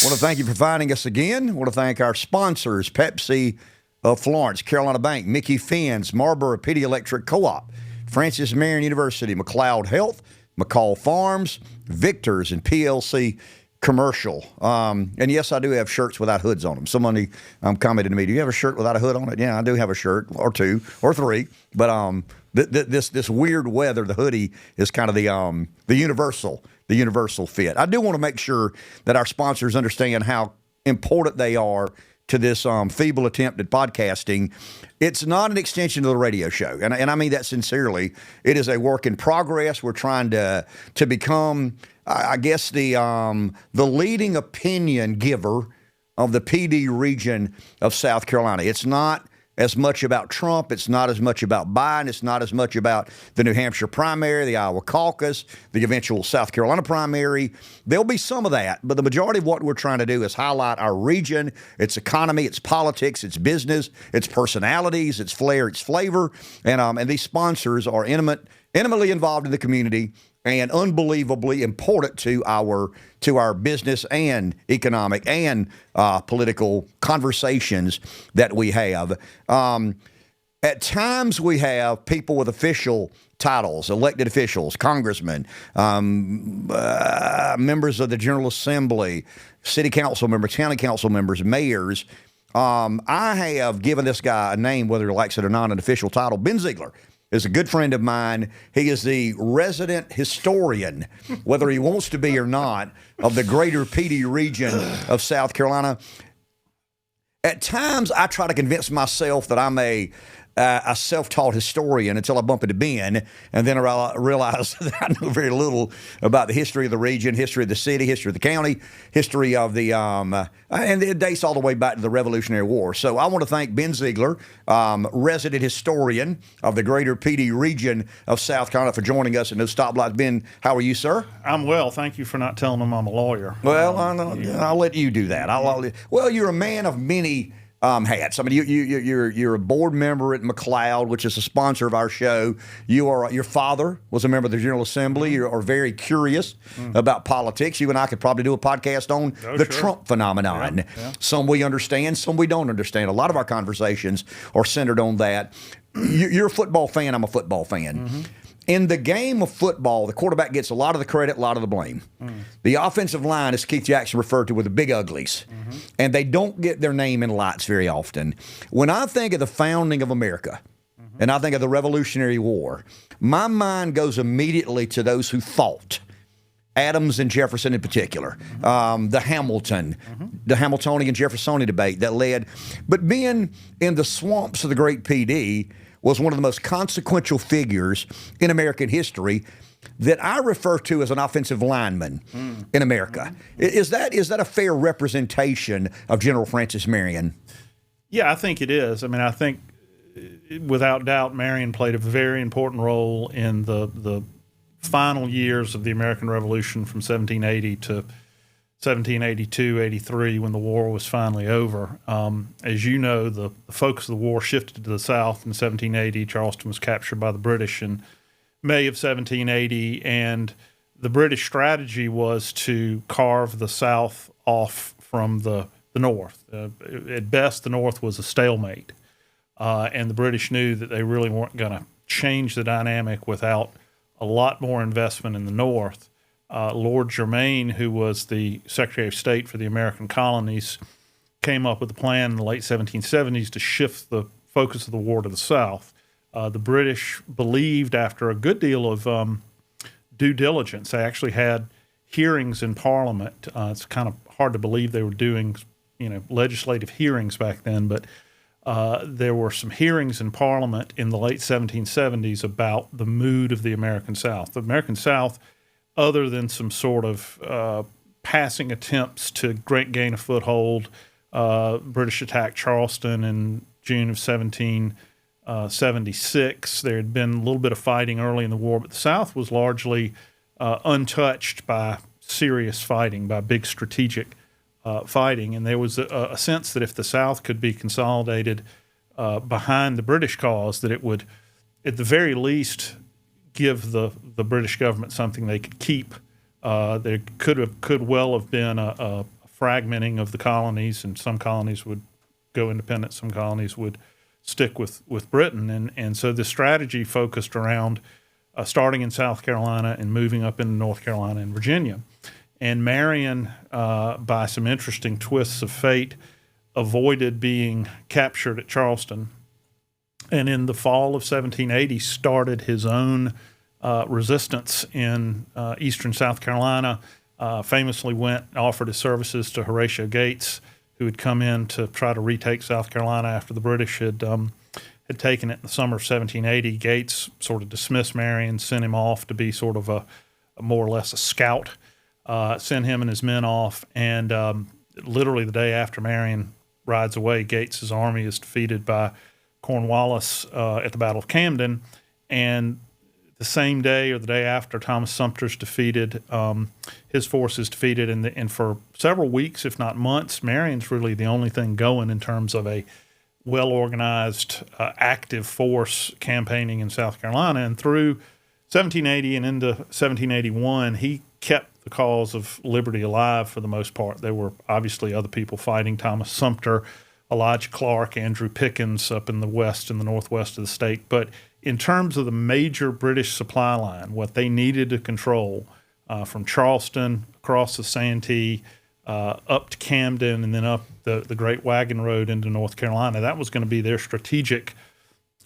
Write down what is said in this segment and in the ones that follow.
want to thank you for finding us again. Want to thank our sponsors, Pepsi of Florence, Carolina Bank, Micky Finn's, Marlboro MPD Electric Co-op, Francis Marion University, McLeod Health, McCall Farms, Victor's, and PLC Commercial. And yes, I do have shirts without hoods on them. Somebody commented to me, do you have a shirt without a hood on it? Yeah, I do have a shirt, or two, or three. But this weird weather, the hoodie is kind of the universal fit. I do want to make sure that our sponsors understand how important they are to this feeble attempt at podcasting. It's not an extension of the radio show, and I mean that sincerely. It is a work in progress. We're trying to become, I guess, the leading opinion giver of the PD region of South Carolina. It's not as much about Trump. It's not as much about Biden. It's not as much about the New Hampshire primary, the Iowa caucus, the eventual South Carolina primary. There'll be some of that, but the majority of what we're trying to do is highlight our region, its economy, its politics, its business, its personalities, its flair, its flavor. And these sponsors are intimately involved in the community and unbelievably important to our business and economic and political conversations that we have. At times we have people with official titles, elected officials, congressmen, members of the General Assembly, city council members, county council members, mayors. I have given this guy a name, whether he likes it or not, an official title. Ben Zeigler is a good friend of mine. He is the resident historian, whether he wants to be or not, of the greater PD region of South Carolina. At times, I try to convince myself that I'm a self-taught historian until I bump into Ben, and then I realize that I know very little about the history of the region, history of the city, history of the county, history of the, and it dates all the way back to the Revolutionary War. So I want to thank Ben Zeigler, resident historian of the greater PD region of South Carolina, for joining us at No Stoplights. Ben, how are you, sir? I'm well. Thank you for not telling them I'm a lawyer. Well, I'll let you do that. Well, you're a man of many hats. I mean, you're a board member at McLeod, which is a sponsor of our show. Your father was a member of the General Assembly. You are very curious about politics. You and I could probably do a podcast on the Trump phenomenon. Yeah. Some we understand, some we don't understand. A lot of our conversations are centered on that. You're a football fan. I'm a football fan. Mm-hmm. In the game of football, the quarterback gets a lot of the credit, a lot of the blame. The offensive line, as Keith Jackson referred to, were the big uglies, and they don't get their name in lights very often. When I think of the founding of America, and I think of the Revolutionary War, my mind goes immediately to those who fought. Adams and Jefferson in particular, the Hamiltonian Jeffersonian debate that led. But being in the swamps of the great PD was one of the most consequential figures in American history that I refer to as an offensive lineman in America. Is that a fair representation of General Francis Marion? Yeah, I think it is. I mean, I think without doubt Marion played a very important role in the final years of the American Revolution from 1780 to 1782, 83, when the war was finally over. As you know, the focus of the war shifted to the South in 1780. Charleston was captured by the British in May of 1780, and the British strategy was to carve the South off from the North. At best, the North was a stalemate, and the British knew that they really weren't going to change the dynamic without a lot more investment in the North. Lord Germain, who was the Secretary of State for the American colonies, came up with a plan in the late 1770s to shift the focus of the war to the South. The British believed, after a good deal of due diligence, they actually had hearings in Parliament. It's kind of hard to believe they were doing, legislative hearings back then, but there were some hearings in Parliament in the late 1770s about the mood of the American South. The American South, other than some sort of passing attempts to gain a foothold, British attacked Charleston in June of 1776. There had been a little bit of fighting early in the war, but the South was largely untouched by serious fighting, by big strategic fighting. And there was a sense that if the South could be consolidated behind the British cause, that it would, at the very least, give the British government something they could keep. There could well have been a fragmenting of the colonies, and some colonies would go independent, some colonies would stick with Britain. And so the strategy focused around starting in South Carolina and moving up into North Carolina and Virginia. And Marion, by some interesting twists of fate, avoided being captured at Charleston. And in the fall of 1780, started his own resistance in eastern South Carolina. Famously offered his services to Horatio Gates, who had come in to try to retake South Carolina after the British had taken it in the summer of 1780. Gates sort of dismissed Marion, sent him off to be sort of a more or less a scout, sent him and his men off, and literally the day after Marion rides away, Gates's army is defeated by Cornwallis at the Battle of Camden, and the same day or the day after, Thomas Sumter's defeated. His force is defeated, and for several weeks, if not months, Marion's really the only thing going in terms of a well-organized, active force campaigning in South Carolina. And through 1780 and into 1781, he kept the cause of liberty alive for the most part. There were obviously other people fighting: Thomas Sumter, Elijah Clark, Andrew Pickens up in the west and the northwest of the state. But in terms of the major British supply line, what they needed to control from Charleston across the Santee up to Camden and then up the Great Wagon Road into North Carolina, that was going to be their strategic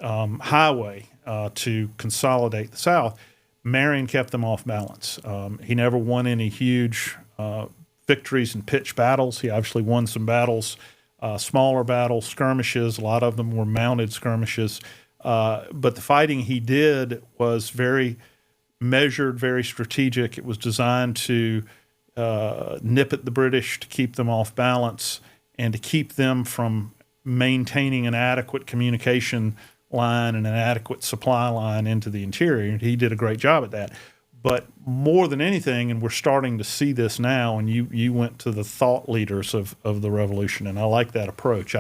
highway to consolidate the South. Marion kept them off balance. He never won any huge victories in pitched battles. He obviously won some battles, smaller battles, skirmishes. A lot of them were mounted skirmishes. But the fighting he did was very measured, very strategic. It was designed to nip at the British, to keep them off balance, and to keep them from maintaining an adequate communication line and an adequate supply line into the interior. He did a great job at that. But more than anything, and we're starting to see this now, and you went to the thought leaders of the revolution, and I like that approach.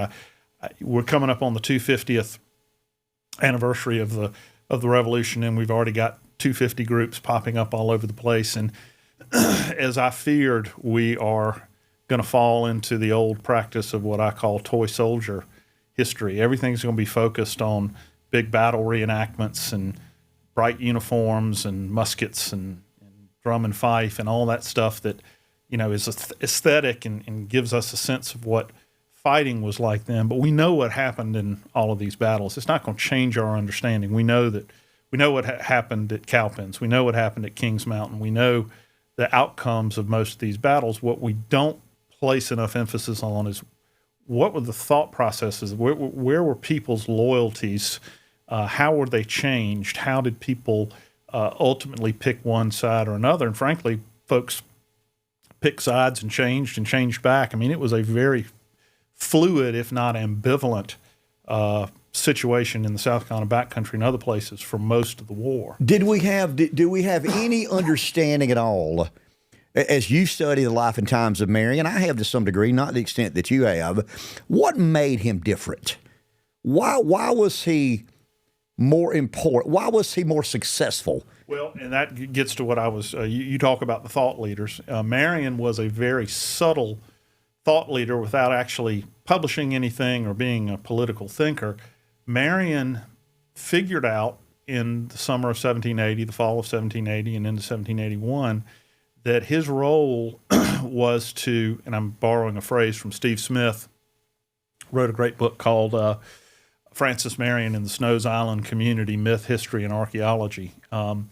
We're coming up on the 250th anniversary of the revolution, and we've already got 250 groups popping up all over the place. And as I feared, we are going to fall into the old practice of what I call toy soldier history. Everything's going to be focused on big battle reenactments and bright uniforms and muskets and drum and fife and all that stuff that, is aesthetic and gives us a sense of what fighting was like then. But we know what happened in all of these battles. It's not going to change our understanding. We know what happened at Cowpens. We know what happened at Kings Mountain. We know the outcomes of most of these battles. What we don't place enough emphasis on is what were the thought processes? Where were people's loyalties? How were they changed? How did people ultimately pick one side or another? And frankly, folks picked sides and changed back. I mean, it was a very fluid, if not ambivalent, situation in the South Carolina backcountry and other places for most of the war. Do we have any understanding at all, as you study the life and times of Marion? I have to some degree, not the extent that you have. What made him different? Why was he more important? Why was he more successful? Well, and that gets to what I was. You talk about the thought leaders. Marion was a very subtle thought leader without actually publishing anything or being a political thinker. Marion figured out in the summer of 1780, the fall of 1780, and into 1781, that his role was to, and I'm borrowing a phrase from Steve Smith, wrote a great book called Francis Marion and the Snows Island Community, Myth, History, and Archaeology. And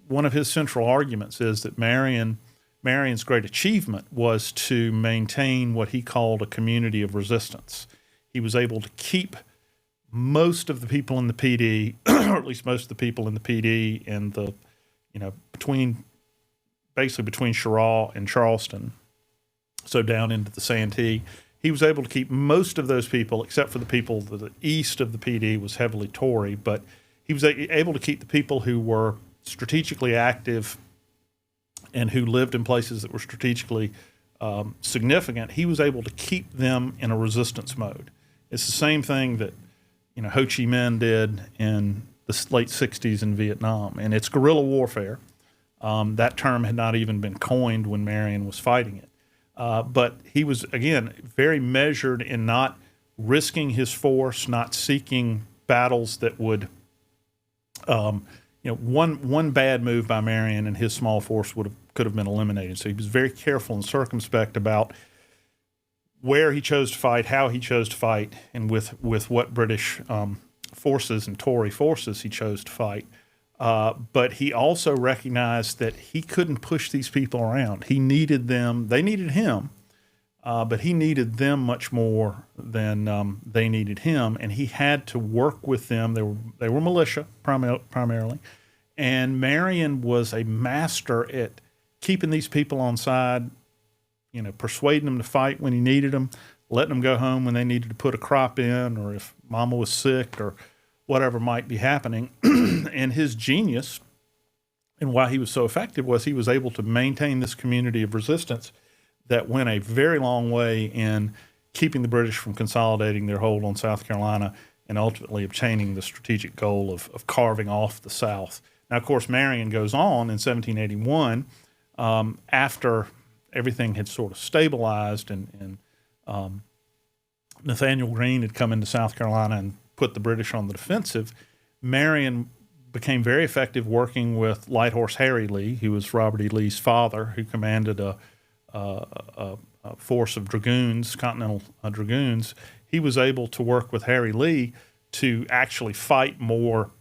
one of his central arguments is that Marion's great achievement was to maintain what he called a community of resistance. He was able to keep most of the people in the PD, or at least most of the people in the PD and between Cheraw and Charleston, so down into the Santee, he was able to keep most of those people, except for the people to the east of the PD was heavily Tory, but he was able to keep the people who were strategically active and who lived in places that were strategically significant. He was able to keep them in a resistance mode. It's the same thing that Ho Chi Minh did in the late 60s in Vietnam, and it's guerrilla warfare. That term had not even been coined when Marion was fighting it. But he was, again, very measured in not risking his force, not seeking battles that would, one bad move by Marion and his small force could have been eliminated. So he was very careful and circumspect about where he chose to fight, how he chose to fight, and with what British forces and Tory forces he chose to fight. But he also recognized that he couldn't push these people around. He needed them. They needed him, but he needed them much more than they needed him. And he had to work with them. They were militia primarily. And Marion was a master at keeping these people on side, persuading them to fight when he needed them, letting them go home when they needed to put a crop in, or if mama was sick or whatever might be happening. And his genius and why he was so effective was he was able to maintain this community of resistance that went a very long way in keeping the British from consolidating their hold on South Carolina and ultimately obtaining the strategic goal of carving off the South. Now, of course, Marion goes on in 1781 after everything had sort of stabilized and Nathaniel Greene had come into South Carolina and put the British on the defensive. Marion became very effective working with Light Horse Harry Lee, who was Robert E. Lee's father, who commanded a force of dragoons, Continental dragoons. He was able to work with Harry Lee to actually fight more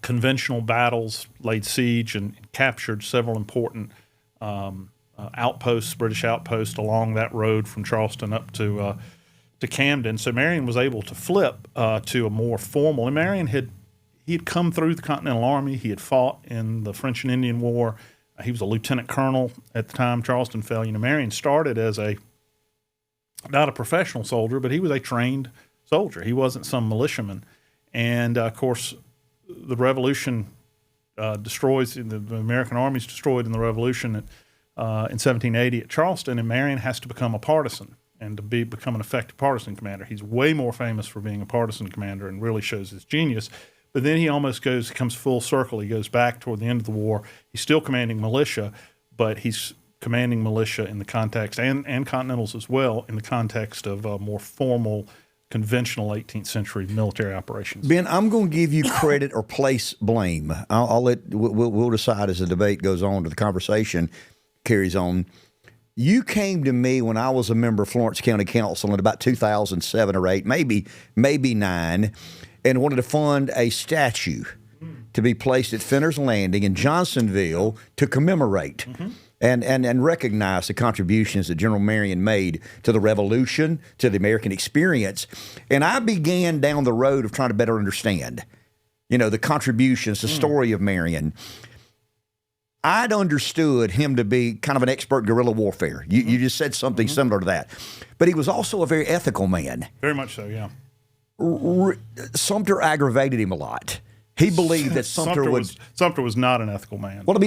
conventional battles, laid siege and captured several important outposts, British outposts along that road from Charleston up to Camden. So Marion was able to flip to a more formal. And Marion had come through the Continental Army. He had fought in the French and Indian War. He was a lieutenant colonel at the time Charleston fell. Marion started as not a professional soldier, but he was a trained soldier. He wasn't some militiaman. And of course, the Revolution destroys the American Army's destroyed in the Revolution in 1780 at Charleston, and Marion has to become a partisan and to become an effective partisan commander. He's way more famous for being a partisan commander and really shows his genius. But then he almost comes full circle. He goes back toward the end of the war. He's still commanding militia, but he's commanding militia in the context, and Continentals as well, in the context of more formal, conventional 18th century military operations. Ben, I'm going to give you credit or place blame. We'll decide as the debate goes on, to the conversation carries on. You came to me when I was a member of Florence County Council in about 2007 or 8, maybe 9, and wanted to fund a statue to be placed at Fenner's Landing in Johnsonville to commemorate and recognize the contributions that General Marion made to the Revolution, to the American experience. And I began down the road of trying to better understand, the contributions, the story of Marion. I'd understood him to be kind of an expert in guerrilla warfare. You just said something similar to that. But he was also a very ethical man. Very much so, yeah. Sumter aggravated him a lot. He believed that Sumter was not an ethical man. Well,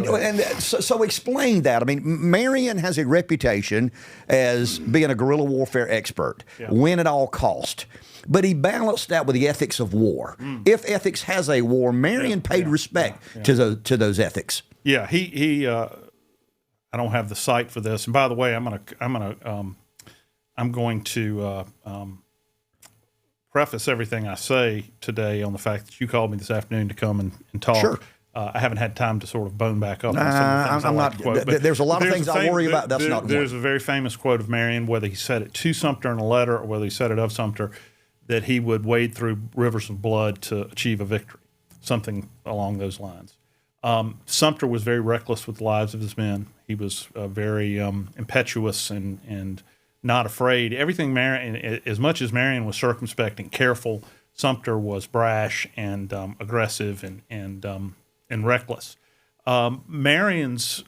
so explain that. Marion has a reputation as being a guerrilla warfare expert, win at all cost. But he balanced that with the ethics of war. If ethics has a war, Marion paid respect to those ethics. Yeah, he. I don't have the site for this. And by the way, I'm going to preface everything I say today on the fact that you called me this afternoon to come and talk. Sure. I haven't had time to sort of bone back up on some of the things I'm not. Quote, there's a lot of things I worry about. That's not one. There's a very famous quote of Marion, whether he said it to Sumter in a letter or whether he said it of Sumter, that he would wade through rivers of blood to achieve a victory, something along those lines. Sumter was very reckless with the lives of his men. He was very impetuous and not afraid. Everything Marion, as much as Marion was circumspect and careful, Sumter was brash and aggressive and reckless. Marion's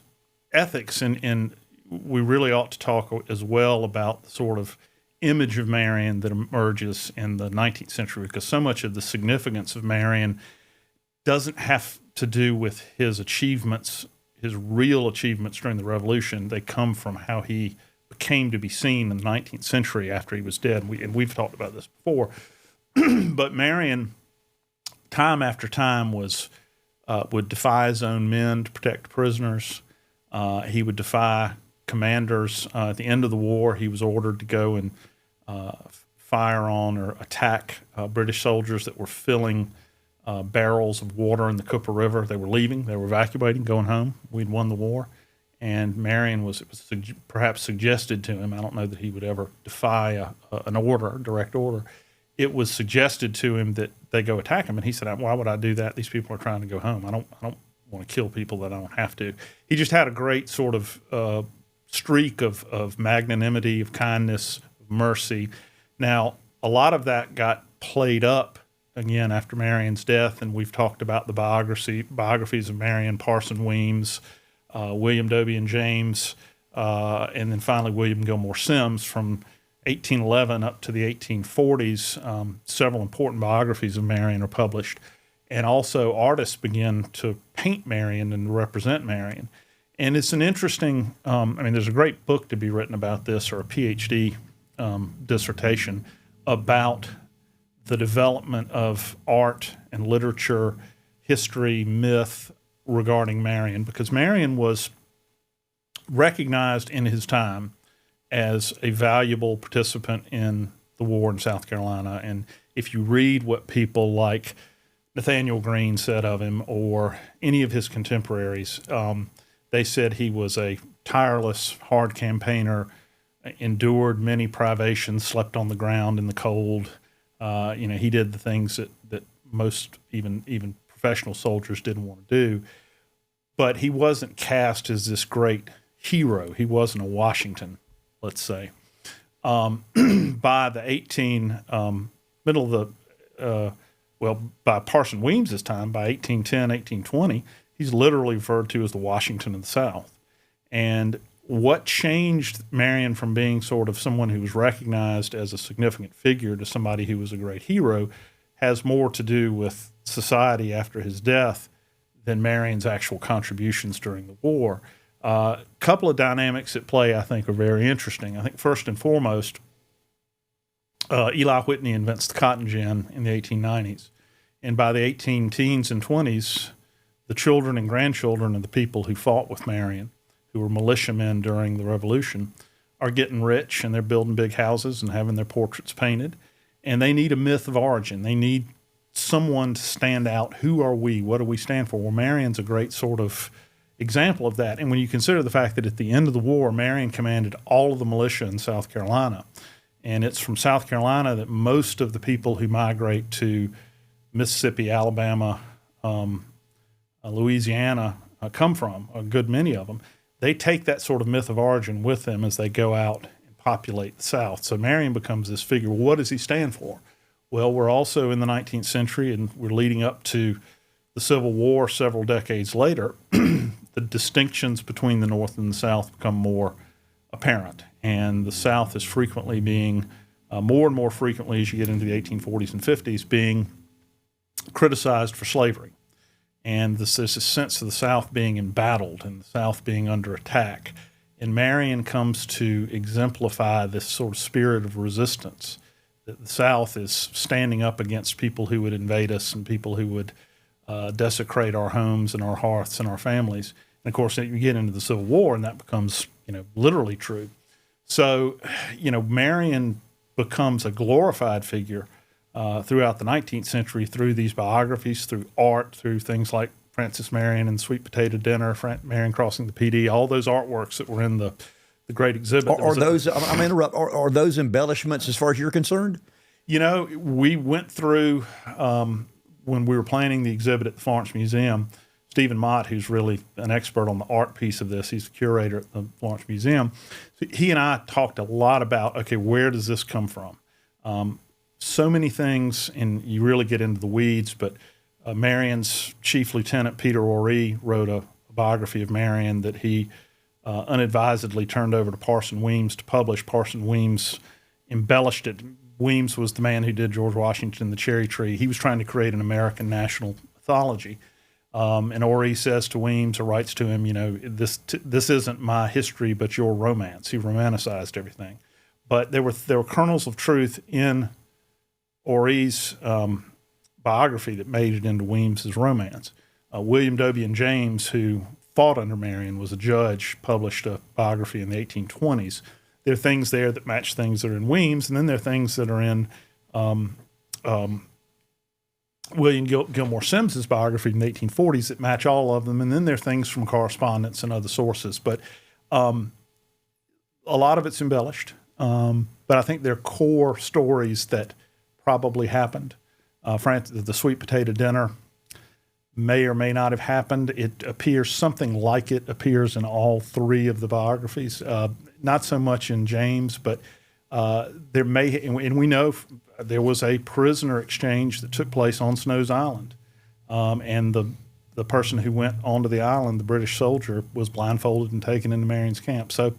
ethics, and we really ought to talk as well about the sort of image of Marion that emerges in the 19th century, because so much of the significance of Marion doesn't have to do with his achievements, his real achievements during the Revolution. They come from how he came to be seen in the 19th century after he was dead. We've talked about this before. But Marion, time after time, would defy his own men to protect prisoners. He would defy commanders. At the end of the war, he was ordered to go and fire on or attack British soldiers that were filling barrels of water in the Cooper River. They were leaving. They were evacuating, going home. We'd won the war. And Marion it was perhaps suggested to him, I don't know that he would ever defy an order, a direct order. It was suggested to him that they go attack him. And he said, why would I do that? These people are trying to go home. I don't want to kill people that I don't have to. He just had a great sort of streak of magnanimity, of kindness, of mercy. Now, a lot of that got played up again after Marion's death, and we've talked about the biographies of Marion, Parson Weems, William Dobie and James, and then finally William Gilmore Simms from 1811 up to the 1840s. Several important biographies of Marion are published, and also artists began to paint Marion and represent Marion. And it's an interesting, there's a great book to be written about this, or a PhD dissertation about the development of art and literature, history, myth regarding Marion, because Marion was recognized in his time as a valuable participant in the war in South Carolina. And if you read what people like Nathaniel Greene said of him or any of his contemporaries, they said he was a tireless, hard campaigner, endured many privations, slept on the ground in the cold. He did the things that most even professional soldiers didn't want to do. But he wasn't cast as this great hero. He wasn't a Washington, let's say. By the by Parson Weems's time, by 1810, 1820, he's literally referred to as the Washington of the South. And what changed Marion from being sort of someone who was recognized as a significant figure to somebody who was a great hero has more to do with society after his death than Marion's actual contributions during the war. A couple of dynamics at play I think are very interesting. I think first and foremost, Eli Whitney invents the cotton gin in the 1890s. And by the 18 teens and 20s, the children and grandchildren of the people who fought with Marion, who were militiamen during the Revolution, are getting rich, and they're building big houses and having their portraits painted. And they need a myth of origin. They need someone to stand out. Who are we? What do we stand for? Well, Marion's a great sort of example of that. And when you consider the fact that at the end of the war, Marion commanded all of the militia in South Carolina, and it's from South Carolina that most of the people who migrate to Mississippi, Alabama, Louisiana come from, a good many of them, they take that sort of myth of origin with them as they go out and populate the South. So Marion becomes this figure. What does he stand for? Well, we're also in the 19th century, and we're leading up to the Civil War several decades later. The distinctions between the North and the South become more apparent, and the South is frequently being, more and more frequently as you get into the 1840s and 50s, being criticized for slavery. And there's a sense of the South being embattled and the South being under attack. And Marion comes to exemplify this sort of spirit of resistance, that the South is standing up against people who would invade us and people who would desecrate our homes and our hearths and our families. And of course, you get into the Civil War, and that becomes, literally true. So, Marion becomes a glorified figure throughout the 19th century through these biographies, through art, through things like Francis Marion and Sweet Potato Dinner, Marion Crossing the PD, all those artworks that were in the great exhibit. Are those, I'm interrupt, are those embellishments as far as you're concerned? We went through, when we were planning the exhibit at the Florence Museum, Stephen Mott, who's really an expert on the art piece of this, he's the curator at the Florence Museum. So he and I talked a lot about, okay, where does this come from? So many things, and you really get into the weeds, but Marion's chief lieutenant, Peter Oree, wrote a biography of Marion that he unadvisedly turned over to Parson Weems to publish. Parson Weems embellished it. Weems was the man who did George Washington, the Cherry Tree. He was trying to create an American national mythology. And Oree says to Weems, or writes to him, this isn't my history, but your romance. He romanticized everything. But there were kernels of truth in Oree's biography that made it into Weems's romance. William Dobie and James, who fought under Marion, was a judge, published a biography in the 1820s. There are things there that match things that are in Weems, and then there are things that are in William Gilmore Sims's biography in the 1840s that match all of them, and then there are things from correspondence and other sources. But a lot of it's embellished, but I think they're core stories that probably happened. The sweet potato dinner may or may not have happened. It appears something like it appears in all three of the biographies. Not so much in James, but there may, and we know there was a prisoner exchange that took place on Snow's Island, and the person who went onto the island, the British soldier, was blindfolded and taken into Marion's camp. So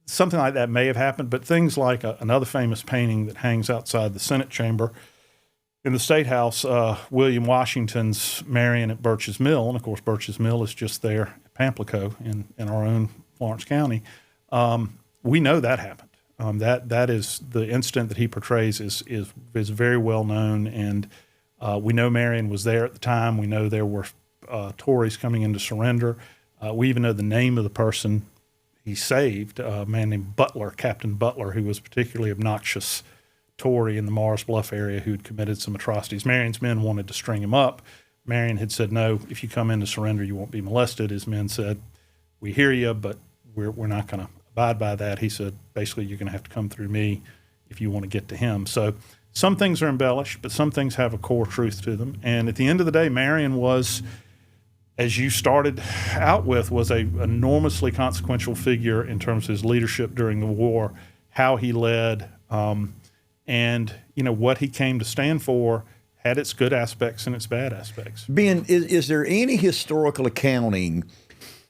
something like that may have happened, but things like another famous painting that hangs outside the Senate chamber in the State House, William Washington's Marion at Birch's Mill, and of course Birch's Mill is just there at Pamplico in our own Florence County. We know that happened. That is the incident that he portrays is very well known, and we know Marion was there at the time. We know there were Tories coming in to surrender. We even know the name of the person he saved, a man named Butler, Captain Butler, who was a particularly obnoxious Tory in the Mars Bluff area who'd committed some atrocities. Marion's men wanted to string him up. Marion had said, no, if you come in to surrender, you won't be molested. His men said, we hear you, but we're not going to abide by that. He said, basically, you're going to have to come through me if you want to get to him. So some things are embellished, but some things have a core truth to them. And at the end of the day, Marion was, as you started out with, was a enormously consequential figure in terms of his leadership during the war, how he led, and what he came to stand for had its good aspects and its bad aspects. Ben, is there any historical accounting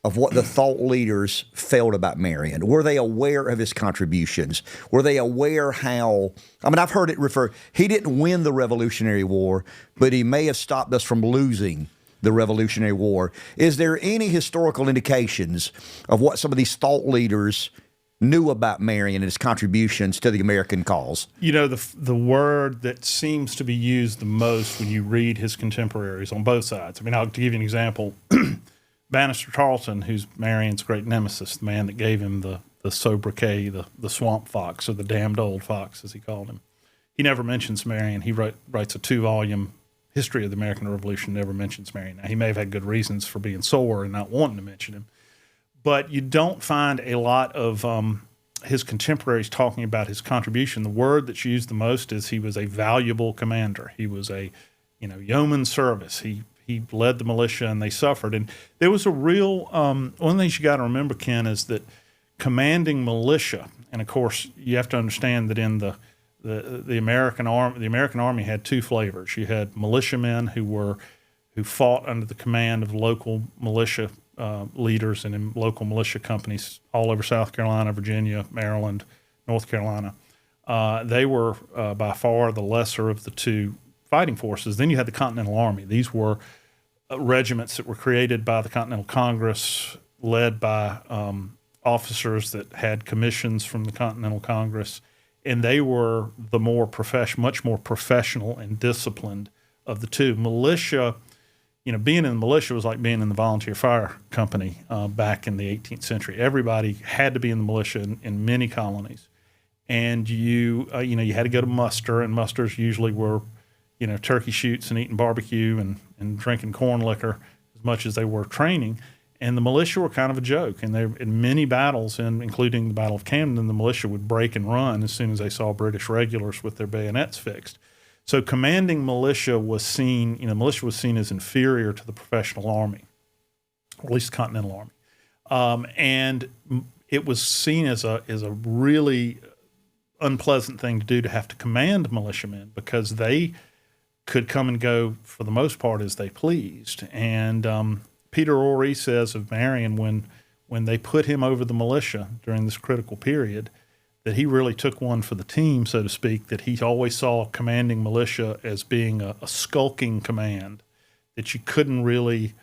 of what the thought leaders felt about Marion? Were they aware of his contributions? Were they aware how, I've heard it referred, he didn't win the Revolutionary War, but he may have stopped us from losing the Revolutionary War. Is there any historical indications of what some of these thought leaders knew about Marion and his contributions to the American cause? The word that seems to be used the most when you read his contemporaries on both sides. I'll give you an example. Bannister Tarleton, who's Marion's great nemesis, the man that gave him the sobriquet, the swamp fox, or the damned old fox, as he called him. He never mentions Marion. He writes a 2-volume history of the American Revolution, never mentions Marion. Now, he may have had good reasons for being sore and not wanting to mention him, but you don't find a lot of his contemporaries talking about his contribution. The word that's used the most is he was a valuable commander. He was a yeoman service. He led the militia, and they suffered. And there was a real one of the things you got to remember, Ken, is that commanding militia, and of course you have to understand that in the American Army had two flavors. You had militiamen who fought under the command of local militia leaders and in local militia companies all over South Carolina, Virginia, Maryland, North Carolina. They were by far the lesser of the two fighting forces. Then you had the Continental Army. These were regiments that were created by the Continental Congress, led by officers that had commissions from the Continental Congress, and they were the much more professional and disciplined of the two. Militia, being in the militia was like being in the volunteer fire company back in the 18th century. Everybody had to be in the militia in many colonies, and you had to go to muster, and musters usually were turkey shoots and eating barbecue and drinking corn liquor as much as they were training. And the militia were kind of a joke. And in many battles, including the Battle of Camden, the militia would break and run as soon as they saw British regulars with their bayonets fixed. So commanding militia was seen, as inferior to the professional army, or at least the Continental Army. And it was seen as a really unpleasant thing to do, to have to command militiamen, because they could come and go for the most part as they pleased. And Peter Ory says of Marion, when they put him over the militia during this critical period, that he really took one for the team, so to speak, that he always saw commanding militia as being a skulking command, that you couldn't really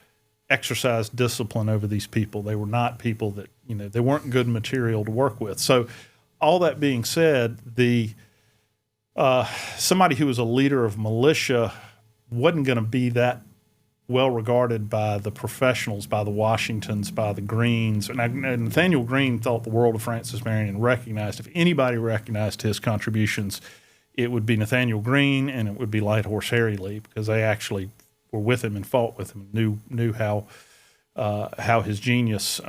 exercise discipline over these people. They were not people that, they weren't good material to work with. So all that being said, somebody who was a leader of militia wasn't going to be that well regarded by the professionals, by the Washingtons, by the Greens. And Nathaniel Greene thought the world of Francis Marion and recognized, if anybody recognized his contributions, it would be Nathaniel Greene and it would be Light Horse Harry Lee, because they actually were with him and fought with him and knew how his genius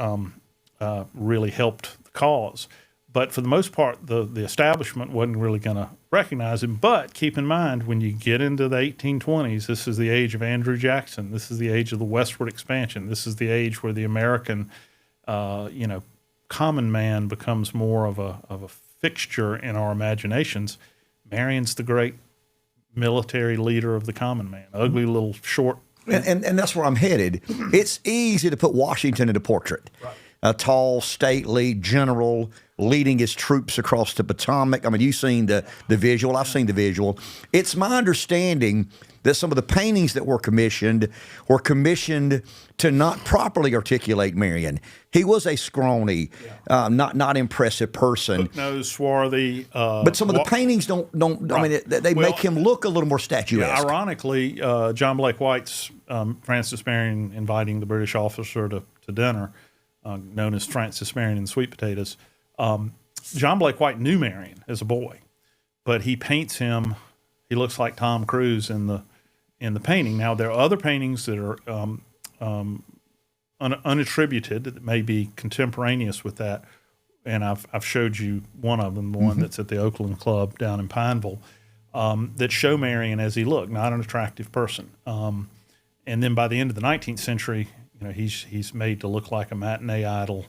really helped the cause. But for the most part, the establishment wasn't really going to recognize him. But keep in mind, when you get into the 1820s, this is the age of Andrew Jackson. This is the age of the westward expansion. This is the age where the American, common man becomes more of a fixture in our imaginations. Marion's the great military leader of the common man, ugly little short. And that's where I'm headed. It's easy to put Washington in a portrait. Right. A tall, stately general leading his troops across the Potomac. I mean, you've seen the visual. I've seen the visual. It's my understanding that some of the paintings that were commissioned to not properly articulate Marion. He was a scrawny, not impressive person. Hook-nosed, swarthy. But some of the paintings don't. Right. I mean, they make him look a little more statuesque. Yeah, ironically, John Blake White's Francis Marion inviting the British officer to dinner, known as Francis Marion and Sweet Potatoes. John Blake White knew Marion as a boy, but he paints him. He looks like Tom Cruise in the painting. Now there are other paintings that are unattributed that may be contemporaneous with that, and I've showed you one of them, the one that's at the Oakland Club down in Pineville, that show Marion as he looked, not an attractive person. And then by the end of the 19th century, he's made to look like a matinee idol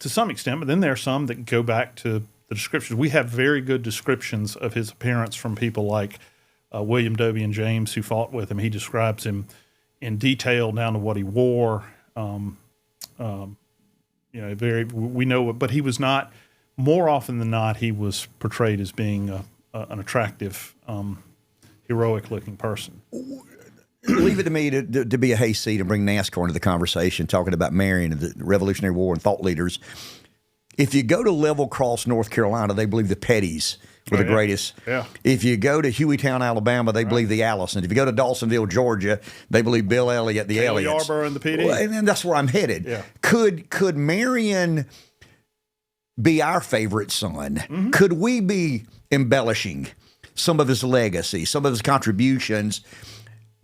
to some extent. But then there are some that go back to the descriptions. We have very good descriptions of his appearance from people like William Dobie and James, who fought with him. He describes him in detail down to what he wore. We know, but he was not. More often than not, he was portrayed as being an attractive, heroic-looking person. Leave it to me to be a hayseed and bring NASCAR into the conversation, talking about Marion and the Revolutionary War and thought leaders. If you go to Level Cross, North Carolina, they believe the Pettys were the greatest. Yeah. If you go to Hueytown, Alabama, they believe the Allisons. If you go to Dawsonville, Georgia, they believe Bill Elliott, the Elliots. Yarborough and the PD. Well, and that's where I'm headed. Yeah. Could Marion be our favorite son? Mm-hmm. Could we be embellishing some of his legacy, some of his contributions,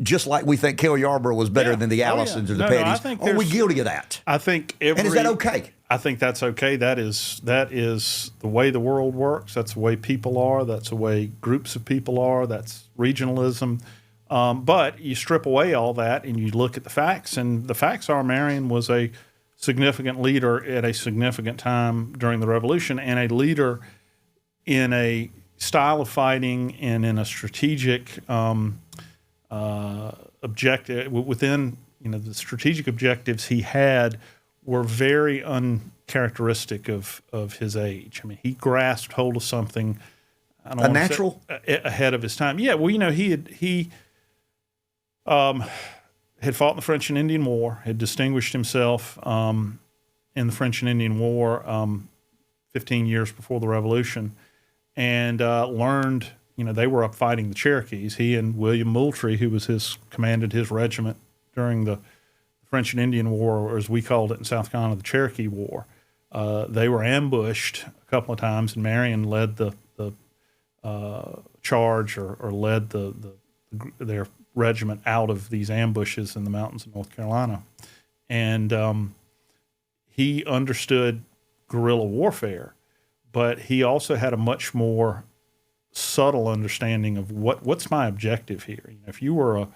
just like we think Cale Yarborough was better than the Allisons or the Pettys? Are we guilty of that? I think and is that okay? I think that's okay. That is the way the world works. That's the way people are. That's the way groups of people are. That's regionalism. But you strip away all that and you look at the facts, and the facts are Marion was a significant leader at a significant time during the Revolution, and a leader in a style of fighting and in a strategic objective within the strategic objectives he had were very uncharacteristic of his age. I mean, he grasped hold of something natural ahead of his time. Yeah, well, he had fought in the French and Indian War, had distinguished himself in the French and Indian War 15 years before the Revolution, and learned. They were up fighting the Cherokees. He and William Moultrie, who commanded his regiment during the French and Indian War, or as we called it in South Carolina, the Cherokee War. They were ambushed a couple of times, and Marion led the charge or led their regiment out of these ambushes in the mountains of North Carolina. And he understood guerrilla warfare, but he also had a much more subtle understanding of what's my objective here. If you were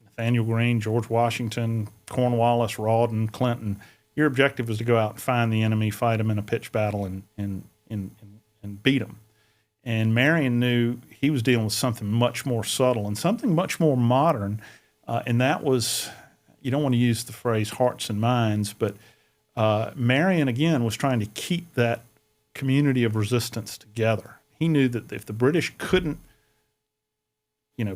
Nathaniel Greene, George Washington, Cornwallis, Rawdon, Clinton, your objective was to go out and find the enemy, fight them in a pitched battle, and beat them. And Marion knew he was dealing with something much more subtle and something much more modern, and that was, you don't want to use the phrase hearts and minds, but Marion, again, was trying to keep that community of resistance together. He knew that if the British couldn't,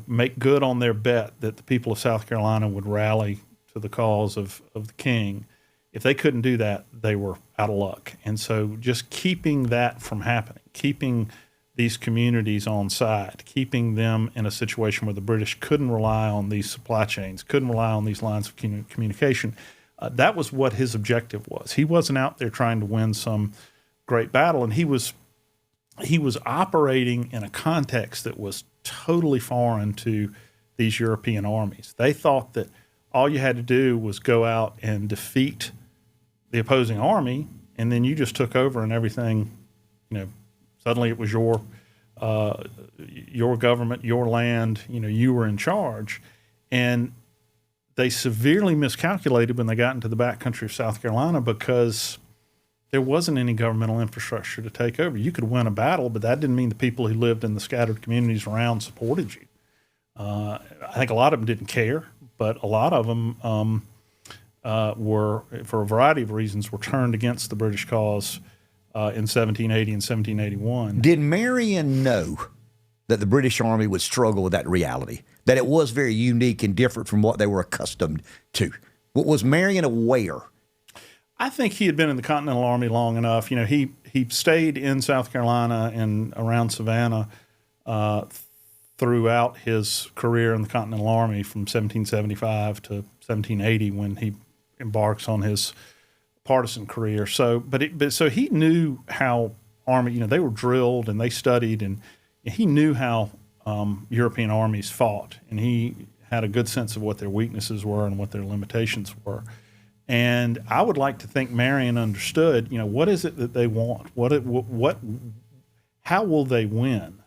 make good on their bet that the people of South Carolina would rally to the cause of the king, if they couldn't do that, they were out of luck. And so just keeping that from happening, keeping these communities on side, keeping them in a situation where the British couldn't rely on these supply chains, couldn't rely on these lines of communication. That was what his objective was. He wasn't out there trying to win some great battle, and he was operating in a context that was totally foreign to these European armies. They thought that all you had to do was go out and defeat the opposing army, and then you just took over and everything, suddenly it was your government, your land, you were in charge. And they severely miscalculated when they got into the backcountry of South Carolina because there wasn't any governmental infrastructure to take over. You could win a battle, but that didn't mean the people who lived in the scattered communities around supported you. I think a lot of them didn't care, but a lot of them were, for a variety of reasons, were turned against the British cause in 1780 and 1781. Did Marion know that the British Army would struggle with that reality, that it was very unique and different from what they were accustomed to? Was Marion aware? I think he had been in the Continental Army long enough. He stayed in South Carolina and around Savannah throughout his career in the Continental Army from 1775 to 1780 when he embarks on his partisan career. So he knew how Army, they were drilled and they studied, and he knew how European armies fought, and he had a good sense of what their weaknesses were and what their limitations were. And I would like to think Marion understood, what is it that they want? How will they win?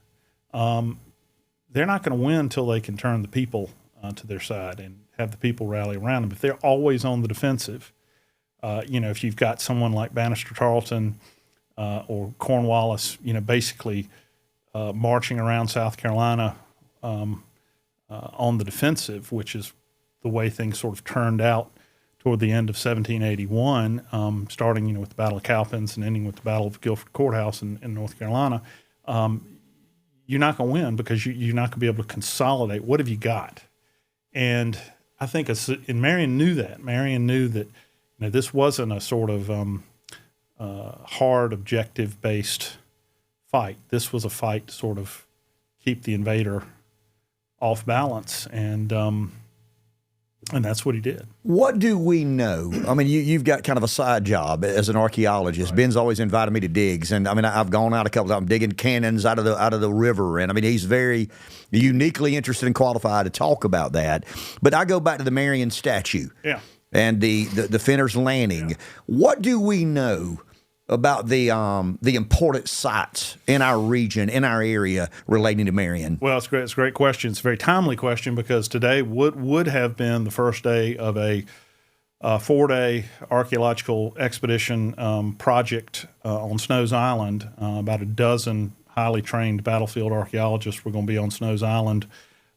They're not going to win until they can turn the people to their side and have the people rally around them. If they're always on the defensive, if you've got someone like Banastre Tarleton or Cornwallis, basically marching around South Carolina on the defensive, which is the way things sort of turned out toward the end of 1781, starting with the Battle of Cowpens and ending with the Battle of Guilford Courthouse in North Carolina, you're not going to win because you're not going to be able to consolidate. What have you got? And I think and Marion knew that. Marion knew that this wasn't a sort of hard, objective-based fight. This was a fight to sort of keep the invader off balance, and that's what he did. What do we know? I mean, you've got kind of a side job as an archaeologist. Right. Ben's always invited me to digs, and I mean, I've gone out a couple of times digging cannons out of the river, and I mean, he's very uniquely interested and qualified to talk about that. But I go back to the Marion statue, and the Fenner's Landing. Yeah. What do we know about the important sites in our region, in our area, relating to Marion? Well, it's great. It's a great question. It's a very timely question because today would have been the first day of a 4-day archaeological expedition project on Snow's Island. About a dozen highly trained battlefield archaeologists were going to be on Snow's Island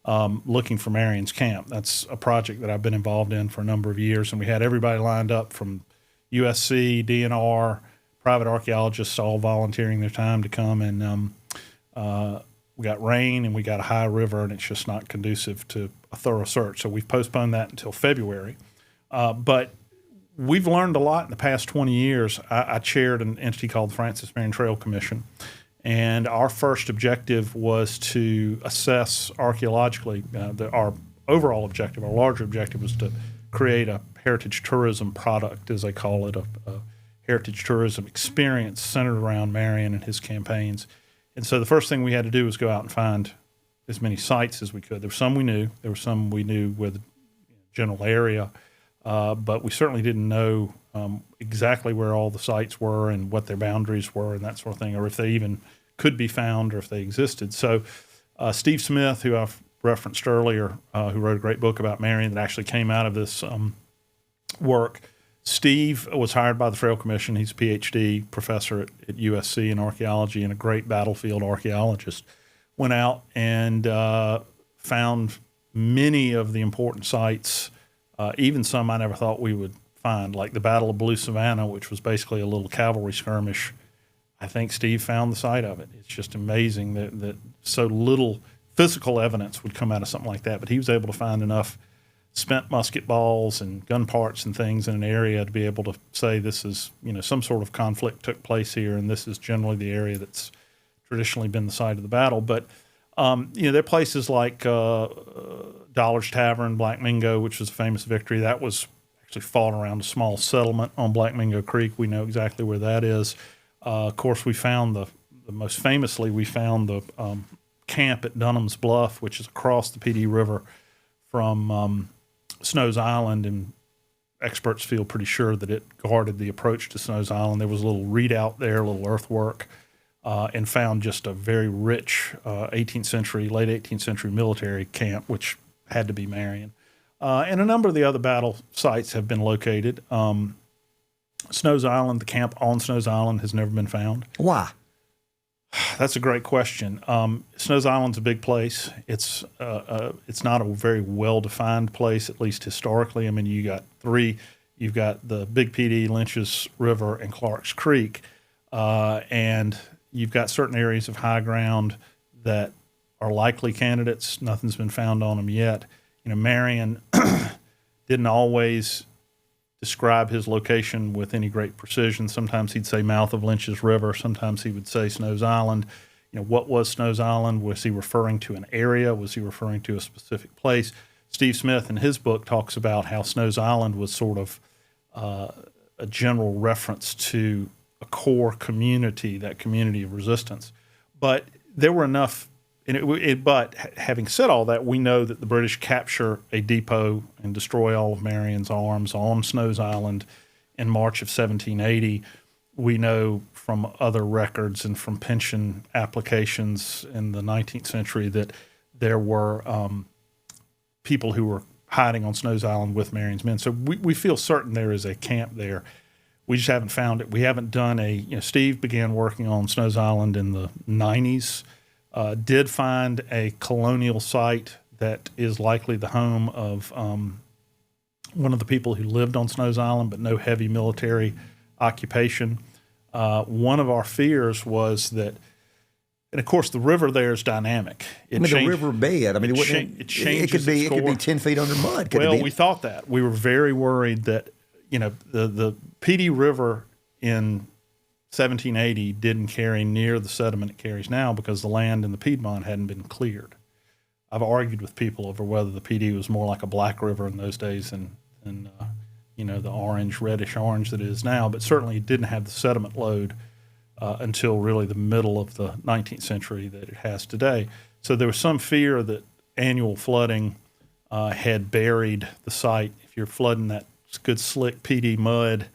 looking for Marion's camp. That's a project that I've been involved in for a number of years, and we had everybody lined up from USC, DNR, private archaeologists all volunteering their time to come, and we got rain and we got a high river, and it's just not conducive to a thorough search. So we've postponed that until February. But we've learned a lot in the past 20 years. I chaired an entity called the Francis Marion Trail Commission, and our first objective was to assess archaeologically. Our overall objective, our larger objective, was to create a heritage tourism product, as they call it, a heritage tourism experience centered around Marion and his campaigns. And so the first thing we had to do was go out and find as many sites as we could. There were some we knew. There were some we knew with general area, but we certainly didn't know exactly where all the sites were and what their boundaries were and that sort of thing, or if they even could be found or if they existed. So Steve Smith, who I've referenced earlier, who wrote a great book about Marion that actually came out of this work, Steve was hired by the Trail Commission. He's a PhD professor at USC in archaeology and a great battlefield archaeologist. Went out and found many of the important sites, even some I never thought we would find, like the Battle of Blue Savannah, which was basically a little cavalry skirmish. I think Steve found the site of it. It's just amazing that so little physical evidence would come out of something like that, but he was able to find enough spent musket balls and gun parts and things in an area to be able to say this is, some sort of conflict took place here, and this is generally the area that's traditionally been the site of the battle. But there are places like Dollar's Tavern, Black Mingo, which was a famous victory. That was actually fought around a small settlement on Black Mingo Creek. We know exactly where that is. Of course, we found most famously, we found the camp at Dunham's Bluff, which is across the PD River from Snow's Island, and experts feel pretty sure that it guarded the approach to Snow's Island. There was a little redoubt there, a little earthwork, and found just a very rich late 18th century military camp, which had to be Marion. And a number of the other battle sites have been located. Snow's Island, the camp on Snow's Island, has never been found. Why? That's a great question. Snow's Island's a big place. It's not a very well-defined place, at least historically. I mean, you've got the Big PD, Lynch's River, and Clark's Creek, and you've got certain areas of high ground that are likely candidates. Nothing's been found on them yet. Marion didn't always describe his location with any great precision. Sometimes he'd say mouth of Lynch's River. Sometimes he would say Snow's Island. What was Snow's Island? Was he referring to an area? Was he referring to a specific place? Steve Smith, in his book, talks about how Snow's Island was sort of a general reference to a core community, that community of resistance. But there were enough. But having said all that, we know that the British capture a depot and destroy all of Marion's arms on Snow's Island in March of 1780. We know from other records and from pension applications in the 19th century that there were people who were hiding on Snow's Island with Marion's men. So we feel certain there is a camp there. We just haven't found it. We haven't done Steve began working on Snow's Island in the 90s. Did find a colonial site that is likely the home of one of the people who lived on Snow's Island, but no heavy military occupation. One of our fears was that, and of course the river there is dynamic. The river bed. It changes. It could be 10 feet under mud. We thought that. We were very worried that the PD River in 1780 didn't carry near the sediment it carries now because the land in the Piedmont hadn't been cleared. I've argued with people over whether the PD was more like a black river in those days than the reddish orange that it is now, but certainly it didn't have the sediment load until really the middle of the 19th century that it has today. So there was some fear that annual flooding had buried the site. If you're flooding that good slick PD mud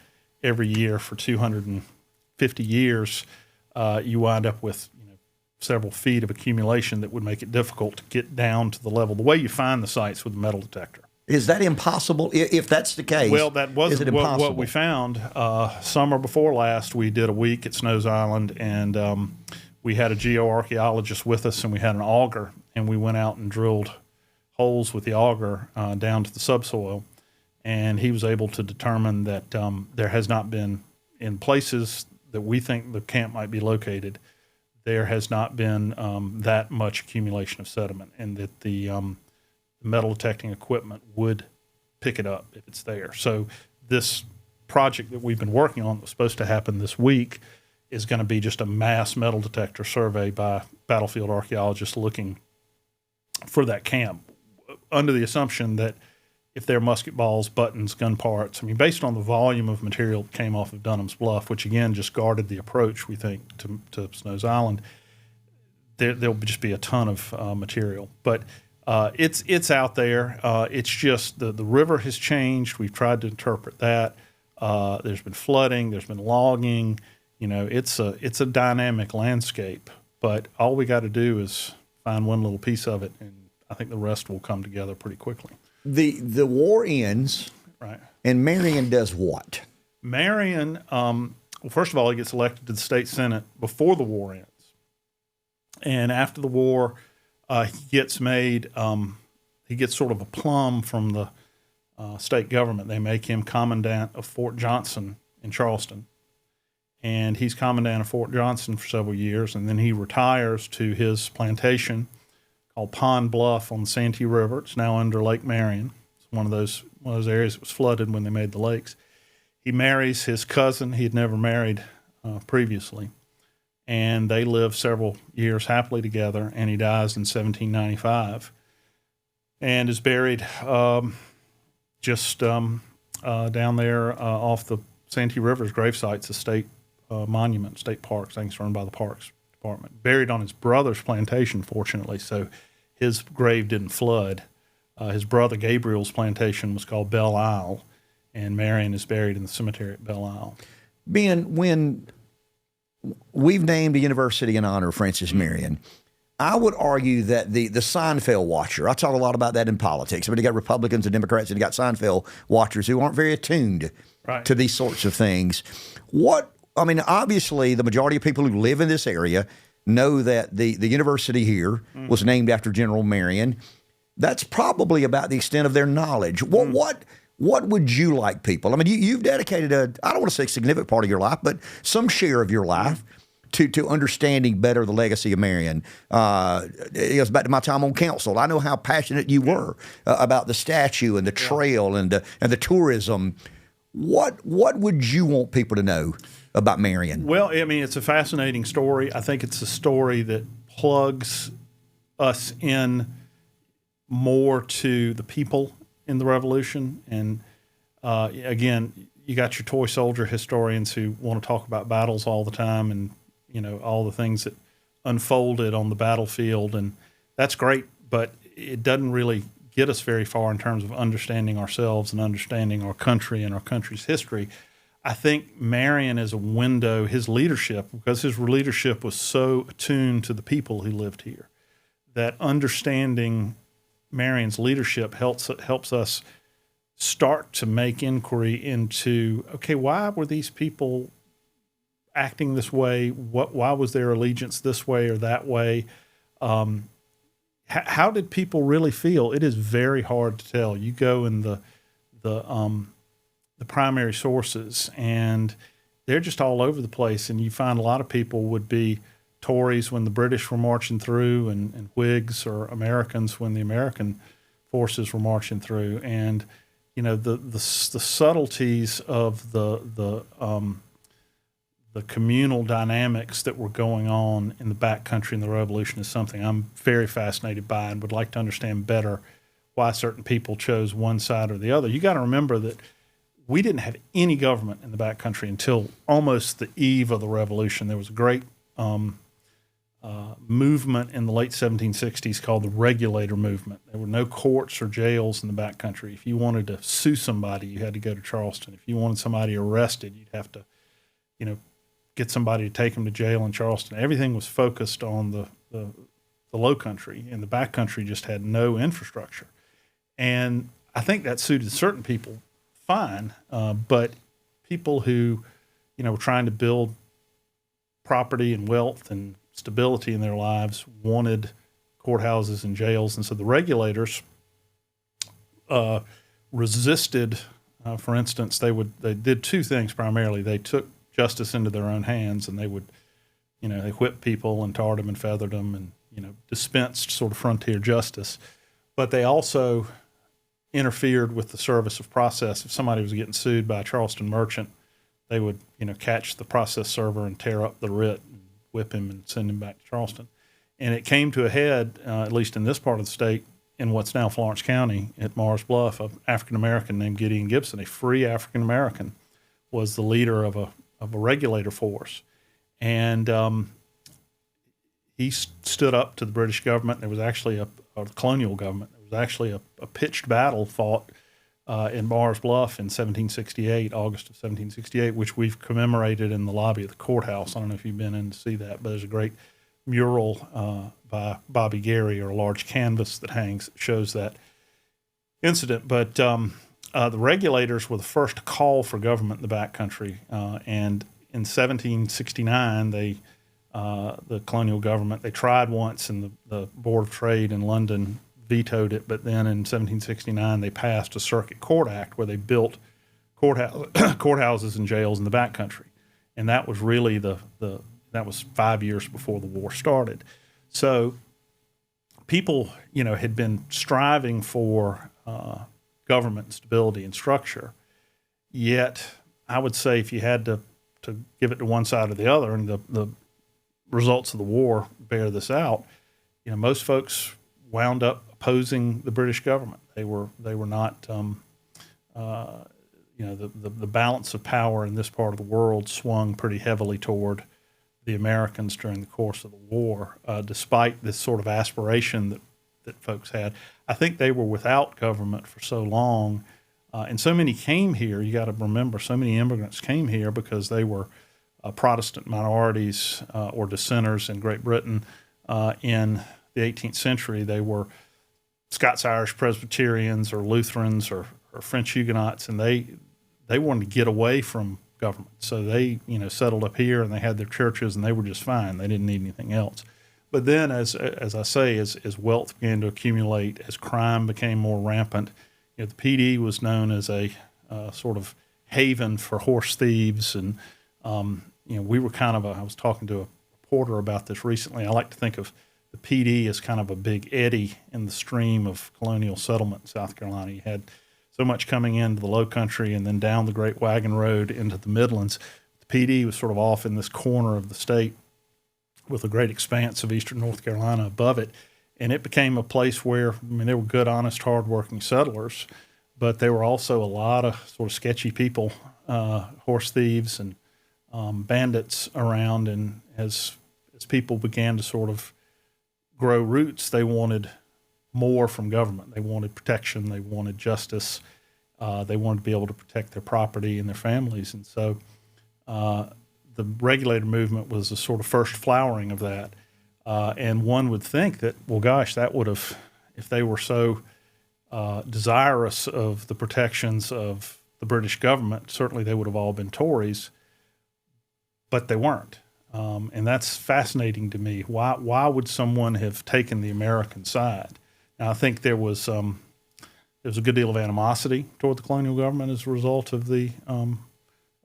every year for 250 years, you wind up with several feet of accumulation that would make it difficult to get down to the level. The way you find the sites with a metal detector. Is that impossible? If that's the case, well, that wasn't what we found. Summer before last, we did a week at Snow's Island, and we had a geoarchaeologist with us, and we had an auger, and we went out and drilled holes with the auger down to the subsoil, and he was able to determine that there has not been, in places that we think the camp might be located, there has not been that much accumulation of sediment, and that the metal detecting equipment would pick it up if it's there. So this project that we've been working on that was supposed to happen this week is going to be just a mass metal detector survey by battlefield archaeologists looking for that camp, under the assumption that if they're musket balls, buttons, gun parts, based on the volume of material that came off of Dunham's Bluff, which again just guarded the approach, we think, to Snow's Island, there'll just be a ton of material. But it's out there. It's just the river has changed. We've tried to interpret that. There's been flooding. There's been logging. It's a dynamic landscape. But all we got to do is find one little piece of it, and I think the rest will come together pretty quickly. The war ends, right? And Marion does what? Marion, well, first of all, he gets elected to the state senate before the war ends, and after the war, he gets made. He gets sort of a plum from the state government. They make him commandant of Fort Johnson in Charleston, and he's commandant of Fort Johnson for several years, and then he retires to his plantation called Pond Bluff on the Santee River. It's now under Lake Marion. It's one of those areas that was flooded when they made the lakes. He marries his cousin. He had never married previously, and they lived several years happily together, and he dies in 1795 and is buried just down there off the Santee River's gravesite's a state monument, state parks. I think it's run by the Parks Department. Buried on his brother's plantation, fortunately, so his grave didn't flood. His brother Gabriel's plantation was called Belle Isle, and Marion is buried in the cemetery at Belle Isle. Ben, when we've named a university in honor of Francis Marion, I would argue that the Seinfeld watcher, I talk a lot about that in politics. I mean, you got Republicans and Democrats, and you got Seinfeld watchers who aren't very attuned to these sorts of things. Obviously, the majority of people who live in this area know that the university here was named after General Marion. That's probably about the extent of their knowledge. What would you like people? I mean, you've dedicated I don't want to say significant part of your life, but some share of your life to understanding better the legacy of Marion. It goes back to my time on council. I know how passionate you were about the statue and the trail and the tourism. What would you want people to know about Marion? Well, I mean, it's a fascinating story. I think it's a story that plugs us in more to the people in the Revolution. And again, you got your toy soldier historians who want to talk about battles all the time and, all the things that unfolded on the battlefield. And that's great, but it doesn't really get us very far in terms of understanding ourselves and understanding our country and our country's history. I think Marion is a window, his leadership, because his leadership was so attuned to the people who lived here, that understanding Marion's leadership helps us start to make inquiry into, okay, why were these people acting this way? Why was their allegiance this way or that way? How did people really feel? It is very hard to tell. You go in the primary sources, and they're just all over the place. And you find a lot of people would be Tories when the British were marching through, and Whigs or Americans when the American forces were marching through. And the subtleties of the communal dynamics that were going on in the backcountry in the Revolution is something I'm very fascinated by and would like to understand better why certain people chose one side or the other. You got to remember that we didn't have any government in the backcountry until almost the eve of the Revolution. There was a great movement in the late 1760s called the Regulator Movement. There were no courts or jails in the backcountry. If you wanted to sue somebody, you had to go to Charleston. If you wanted somebody arrested, you'd have to, get somebody to take them to jail in Charleston. Everything was focused on the low country, and the backcountry just had no infrastructure. And I think that suited certain people fine, but people who, were trying to build property and wealth and stability in their lives wanted courthouses and jails. And so the regulators resisted. For instance, they did two things primarily. They took justice into their own hands, and they would, they whipped people and tarred them and feathered them and, dispensed sort of frontier justice. But they also interfered with the service of process. If somebody was getting sued by a Charleston merchant, they would, catch the process server and tear up the writ and whip him and send him back to Charleston. And it came to a head, at least in this part of the state, in what's now Florence County at Mars Bluff. An African-American named Gideon Gibson, a free African-American, was the leader of a regulator force. And he stood up to the British government. There was actually a colonial government. There was actually a pitched battle fought in Mars Bluff in 1768, August of 1768, which we've commemorated in the lobby of the courthouse. I don't know if you've been in to see that, but there's a great mural by Bobby Gary, or a large canvas that hangs that shows that incident. But the regulators were the first to call for government in the backcountry. And in 1769, the colonial government, they tried once, and the Board of Trade in London vetoed it. But then in 1769, they passed a Circuit Court Act where they built courthouses and jails in the backcountry. And that was really that was 5 years before the war started. So people, had been striving for government stability and structure. Yet, I would say if you had to give it to one side or the other, and the results of the war bear this out. Most folks wound up opposing the British government. They were not. The balance of power in this part of the world swung pretty heavily toward the Americans during the course of the war, despite this sort of aspiration that folks had. I think they were without government for so long, and so many came here. You got to remember, so many immigrants came here because they were Protestant minorities or dissenters in Great Britain in the 18th century. They were Scots-Irish Presbyterians or Lutherans or French Huguenots, and they wanted to get away from government. So they, settled up here, and they had their churches, and they were just fine. They didn't need anything else. But then, as I say, as wealth began to accumulate, as crime became more rampant, the PD was known as a sort of haven for horse thieves, and we were kind of I was talking to a reporter about this recently. I like to think of the PD as kind of a big eddy in the stream of colonial settlement in South Carolina. You had so much coming into the Low Country and then down the Great Wagon Road into the Midlands. The PD was sort of off in this corner of the state with a great expanse of eastern North Carolina above it. And it became a place where, there were good, honest, hardworking settlers, but there were also a lot of sort of sketchy people, horse thieves and bandits around. And as people began to sort of grow roots, they wanted more from government. They wanted protection. They wanted justice. They wanted to be able to protect their property and their families. And so the regulator movement was the sort of first flowering of that. And one would think that, well, gosh, that would have, if they were so desirous of the protections of the British government, certainly they would have all been Tories, but they weren't. And that's fascinating to me. Why would someone have taken the American side? Now, I think there was a good deal of animosity toward the colonial government as a result of the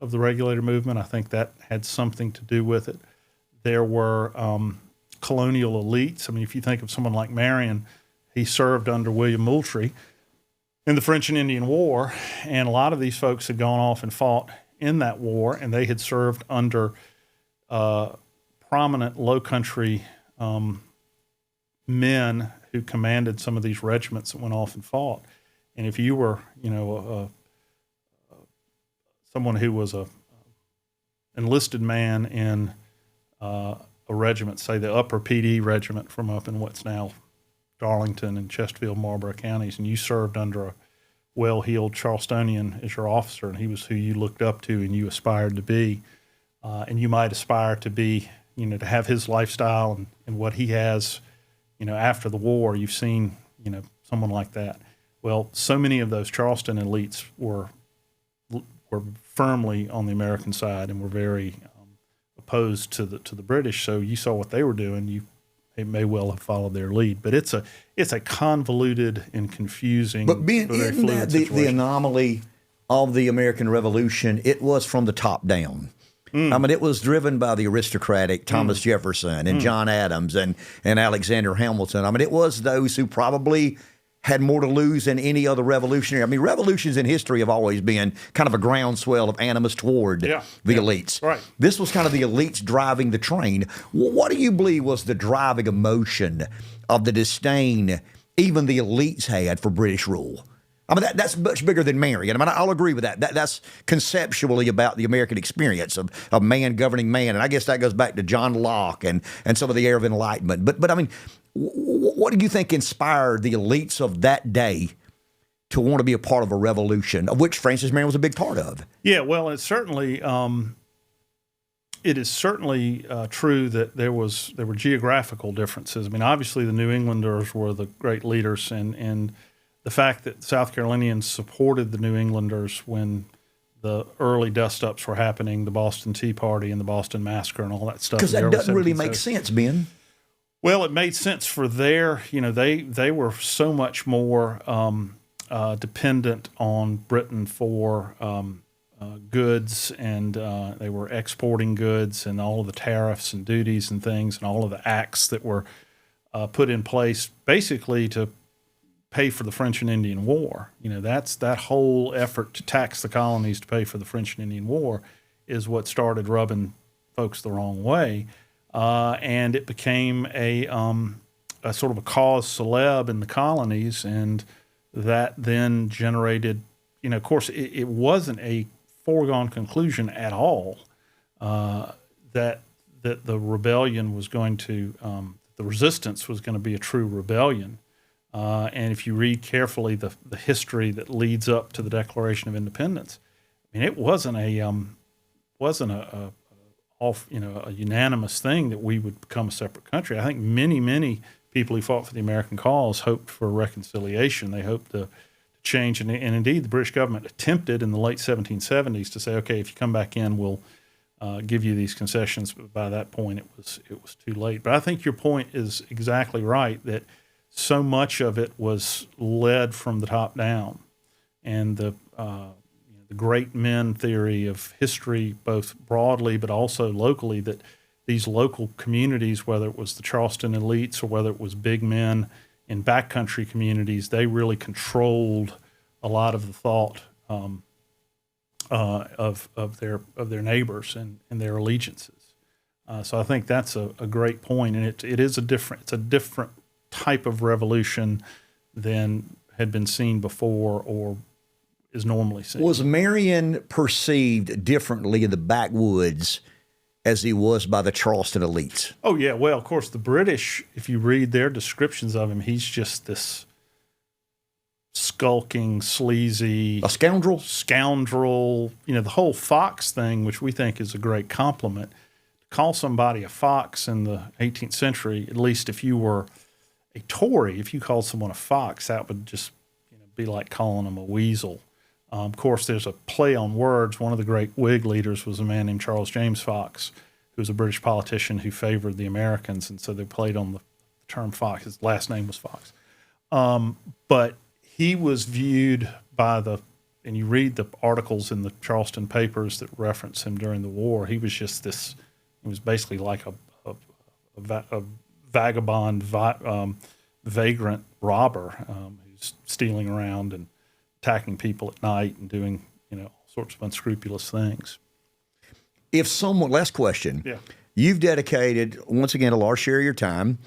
regulator movement. I think that had something to do with it. There were colonial elites. If you think of someone like Marion, he served under William Moultrie in the French and Indian War, and a lot of these folks had gone off and fought in that war, and they had served under prominent Low Country men who commanded some of these regiments that went off and fought. And if you were, someone who was a enlisted man in a regiment, say the Upper PD Regiment from up in what's now Darlington and Chesterfield, Marlborough counties, and you served under a well-heeled Charlestonian as your officer, and he was who you looked up to and you aspired to be, and you might aspire to be, to have his lifestyle and what he has, after the war. You've seen, someone like that. Well, so many of those Charleston elites were firmly on the American side and were very opposed to the British. So you saw what they were doing. They may well have followed their lead. But it's a convoluted and confusing. But isn't that the anomaly of the American Revolution? It was from the top down. It was driven by the aristocratic Thomas Jefferson and John Adams and Alexander Hamilton. It was those who probably had more to lose than any other revolutionary. Revolutions in history have always been kind of a groundswell of animus toward the elites. Right. This was kind of the elites driving the train. What do you believe was the driving emotion of the disdain even the elites had for British rule? That's much bigger than Marion. I'll agree with that. That's conceptually about the American experience of man governing man. And I guess that goes back to John Locke and some of the era of enlightenment. But what do you think inspired the elites of that day to want to be a part of a revolution, of which Francis Marion was a big part of? Yeah, well, it is certainly true that there were geographical differences. Obviously the New Englanders were the great leaders, and the fact that South Carolinians supported the New Englanders when the early dust-ups were happening, the Boston Tea Party and the Boston Massacre and all that stuff. Because that doesn't really make sense, Ben. Well, it made sense for they were so much more dependent on Britain for goods, and they were exporting goods, and all of the tariffs and duties and things and all of the acts that were put in place basically to pay for the French and Indian War. That's that whole effort to tax the colonies to pay for the French and Indian War is what started rubbing folks the wrong way. and it became a sort of a cause célèbre in the colonies, and that then generated, of course, it wasn't a foregone conclusion at all that the rebellion was going to, the resistance was going to be a true rebellion. And if you read carefully the history that leads up to the Declaration of Independence, I mean, it wasn't a unanimous thing that we would become a separate country. I think many people who fought for the American cause hoped for reconciliation. They hoped to change, and indeed the British government attempted in the late 1770s to say, okay, if you come back in, we'll give you these concessions. But by that point, it was too late. But I think your point is exactly right, that so much of it was led from the top down, and the great men theory of history, both broadly but also locally, that these local communities, whether it was the Charleston elites or whether it was big men in backcountry communities, they really controlled a lot of the thought of their neighbors and their allegiances. So I think that's a great point, and it's a different type of revolution than had been seen before or is normally seen. Was Marion perceived differently in the backwoods as he was by the Charleston elites? Oh, yeah. Well, of course, the British, if you read their descriptions of him, he's just this skulking, sleazy... A scoundrel? Scoundrel. The whole fox thing, which we think is a great compliment. To call somebody a fox in the 18th century, at least if you were a Tory, if you called someone a fox, that would just be like calling them a weasel. Of course, there's a play on words. One of the great Whig leaders was a man named Charles James Fox, who was a British politician who favored the Americans, and so they played on the term Fox. His last name was Fox. But he was viewed and you read the articles in the Charleston papers that reference him during the war, he was just this, he was basically like a vagabond, vagrant robber who's stealing around and attacking people at night and doing, all sorts of unscrupulous things. If someone, last question. Yeah. You've dedicated, once again, a large share of your time.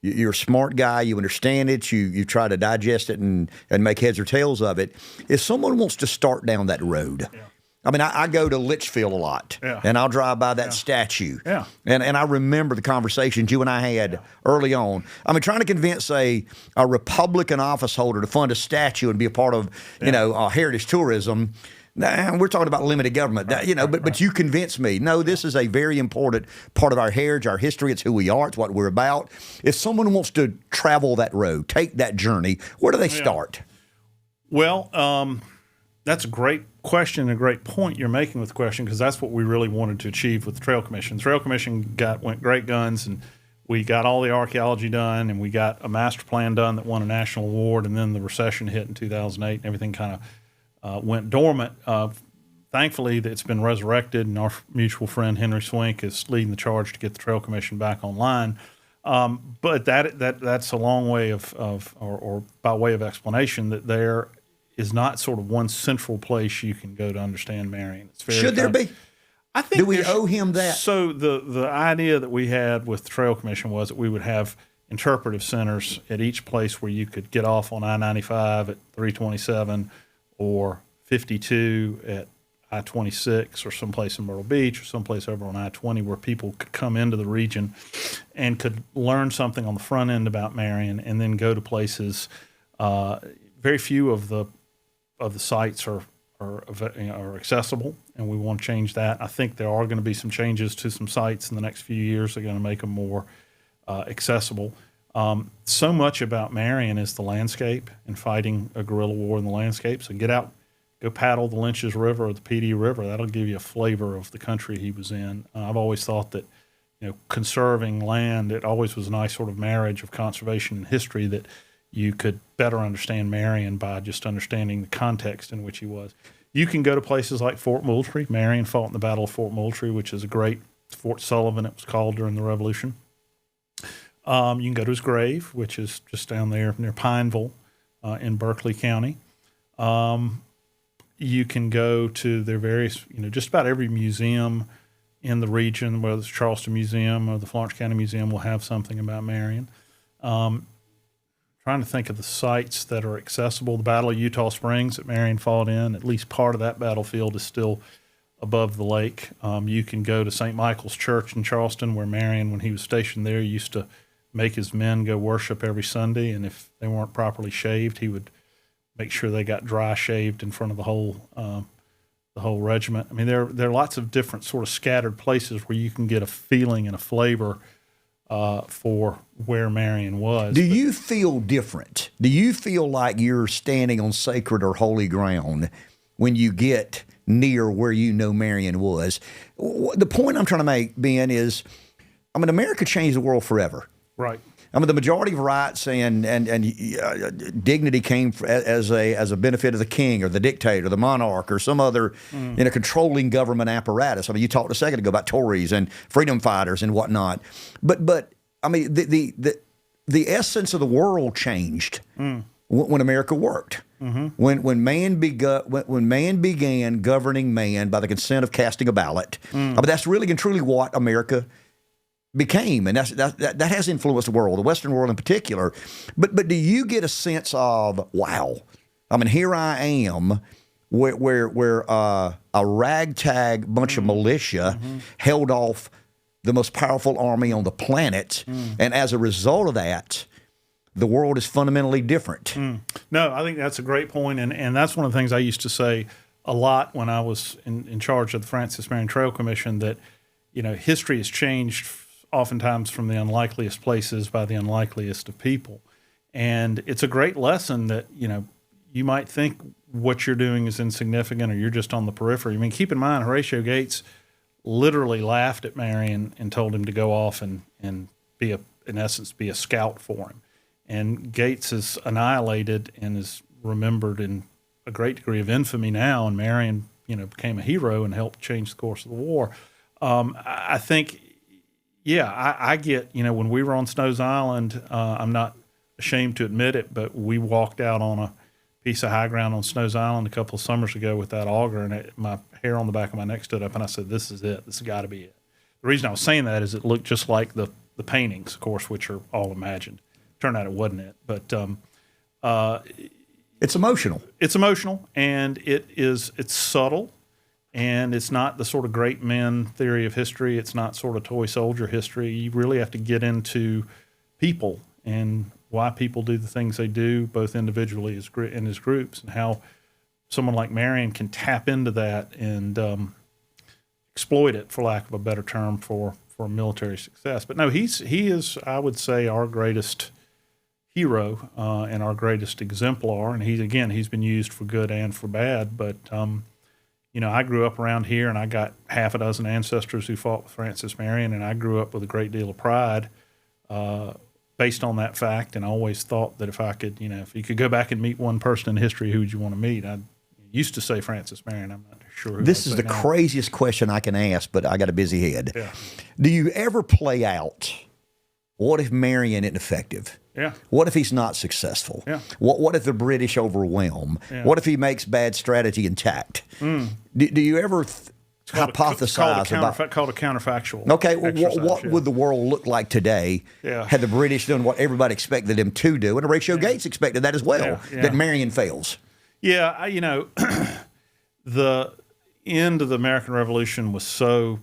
You're a smart guy. You understand it. You try to digest it and make heads or tails of it. If someone wants to start down that road, yeah. I mean, I go to Litchfield a lot, yeah. and I'll drive by that statue. Yeah. And I remember the conversations you and I had early on. I mean, trying to convince, a Republican office holder to fund a statue and be a part of, heritage tourism. Nah, we're talking about limited government, but you convinced me. No, this is a very important part of our heritage, our history. It's who we are. It's what we're about. If someone wants to travel that road, take that journey, where do they start? Well, that's a great question and a great point you're making with the question, because that's what we really wanted to achieve with the Trail Commission. The Trail Commission went great guns, and we got all the archaeology done, and we got a master plan done that won a national award, and then the recession hit in 2008, and everything kind of went dormant. Thankfully, it's been resurrected, and our mutual friend Henry Swink is leading the charge to get the Trail Commission back online. But that's a long way or by way of explanation, that there is not sort of one central place you can go to understand Marion. It's very Should there be? I think do we owe him that? So the idea that we had with the Trail Commission was that we would have interpretive centers at each place where you could get off on I-95 at 327 or 52 at I-26 or someplace in Myrtle Beach or someplace over on I-20 where people could come into the region and could learn something on the front end about Marion and then go to places. Very few of the sites are accessible, and we want to change that. I think there are going to be some changes to some sites in the next few years. They're going to make them more accessible. So much about Marion is the landscape and fighting a guerrilla war in the landscape. So get out, go paddle the Lynch's River or the PD River. That'll give you a flavor of the country he was in. I've always thought that, conserving land, it always was a nice sort of marriage of conservation and history, that you could better understand Marion by just understanding the context in which he was. You can go to places like Fort Moultrie. Marion fought in the Battle of Fort Moultrie, which is a great Fort Sullivan, it was called during the Revolution. You can go to his grave, which is just down there near Pineville in Berkeley County. You can go to their various, just about every museum in the region, whether it's Charleston Museum or the Florence County Museum, will have something about Marion. Trying to think of the sites that are accessible. The Battle of Eutaw Springs that Marion fought in, at least part of that battlefield is still above the lake. You can go to St. Michael's Church in Charleston, where Marion, when he was stationed there, used to make his men go worship every Sunday, and if they weren't properly shaved, he would make sure they got dry shaved in front of the whole regiment. I mean, there are lots of different sort of scattered places where you can get a feeling and a flavor for where Marion was. Do you feel different? Do you feel like you're standing on sacred or holy ground when you get near where you know Marion was? The point I'm trying to make, Ben, is, I mean, America changed the world forever. Right. I mean, the majority of rights and dignity came as a benefit of the king or the dictator, the monarch, or some other controlling government apparatus. I mean, you talked a second ago about Tories and freedom fighters and whatnot, but I mean, the essence of the world changed when America worked. When man began governing man by the consent of casting a ballot. I mean, that's really and truly what America became, and that has influenced the world, the Western world in particular. But do you get a sense of, wow, I mean, here I am, where a ragtag bunch of militia held off the most powerful army on the planet, and as a result of that, the world is fundamentally different. No, I think that's a great point, and that's one of the things I used to say a lot when I was in charge of the Francis Marion Trail Commission, that, you know, history has changed oftentimes from the unlikeliest places by the unlikeliest of people. And it's a great lesson that, you know, you might think what you're doing is insignificant or you're just on the periphery. I mean, keep in mind, Horatio Gates literally laughed at Marion and told him to go off and be in essence, be a scout for him. And Gates is annihilated and is remembered in a great degree of infamy now, and Marion, you know, became a hero and helped change the course of the war. I think, yeah, I get, you know, when we were on Snow's Island, I'm not ashamed to admit it, but we walked out on a piece of high ground on Snow's Island a couple of summers ago with that auger, and my hair on the back of my neck stood up, and I said, this is it. This has got to be it. The reason I was saying that is it looked just like the paintings, of course, which are all imagined. Turned out it wasn't it, but it's emotional. It's emotional, and it's subtle. And it's not the sort of great men theory of history. It's not sort of toy soldier history. You really have to get into people and why people do the things they do, both individually and as groups, and how someone like Marion can tap into that and exploit it, for lack of a better term, for military success. But no, he is, I would say, our greatest hero and our greatest exemplar. And he's been used for good and for bad, but you know, I grew up around here, and I got half a dozen ancestors who fought with Francis Marion, and I grew up with a great deal of pride based on that fact. And I always thought that if I could, you know, if you could go back and meet one person in history, who would you want to meet? I used to say Francis Marion. I'm not sure who This is the craziest question I can ask, but I got a busy head. Yeah. Do you ever play out, what if Marion isn't effective? Yeah. What if he's not successful? Yeah. What if the British overwhelm? Yeah. What if he makes bad strategy intact? Do you ever hypothesize about called a counterfactual? Okay, what would the world look like today had the British done what everybody expected them to do? And Horatio Gates expected that as well, that Marion fails. Yeah, you know, the end of the American Revolution was so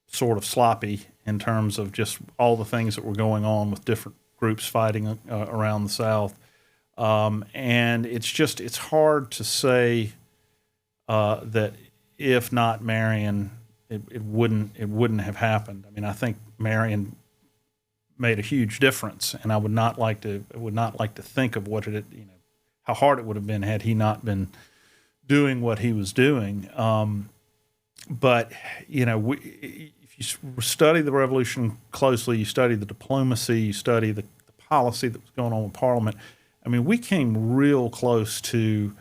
sort of sloppy in terms of just all the things that were going on with different groups fighting around the South. And it's hard to say that if not Marion, it wouldn't have happened. I mean, I think Marion made a huge difference, and I would not like to think of what it, you know, how hard it would have been had he not been doing what he was doing. But you know, if you study the Revolution closely, you study the diplomacy, you study the policy that was going on with Parliament. I mean, we came real close to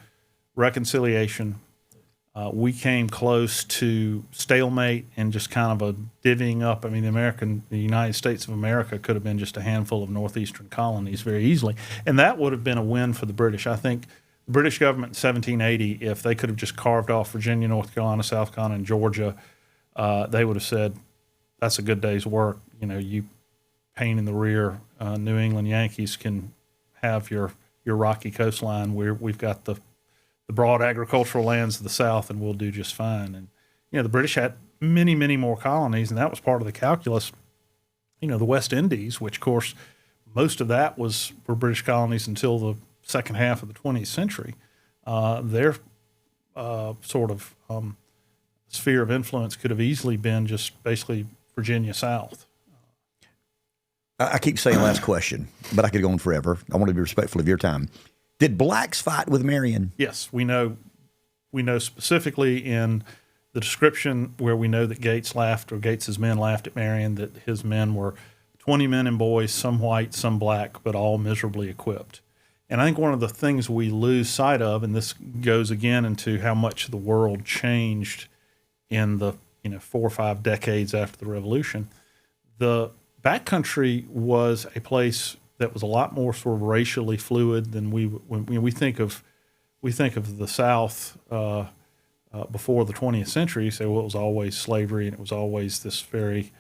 reconciliation. We came close to stalemate and just kind of a divvying up. I mean, the United States of America could have been just a handful of northeastern colonies very easily, and that would have been a win for the British. I think the British government in 1780, if they could have just carved off Virginia, North Carolina, South Carolina, and Georgia, they would have said, that's a good day's work. You know, you pain in the rear, New England Yankees can have your rocky coastline where we've got the broad agricultural lands of the South, and we'll do just fine. And, you know, the British had many, many more colonies, and that was part of the calculus. You know, the West Indies, which, of course, most of that were British colonies until the second half of the 20th century. Their sort of sphere of influence could have easily been just basically Virginia South. I keep saying last question, but I could go on forever. I want to be respectful of your time. Did blacks fight with Marion? Yes, we know specifically in the description where we know that Gates's men laughed at Marion, that his men were 20 men and boys, some white, some black, but all miserably equipped. And I think one of the things we lose sight of, and this goes again into how much the world changed in the 4 or 5 decades after the Revolution, the backcountry was a place that was a lot more sort of racially fluid than when we think of the South before the 20th century. You say, well, it was always slavery and it was always this very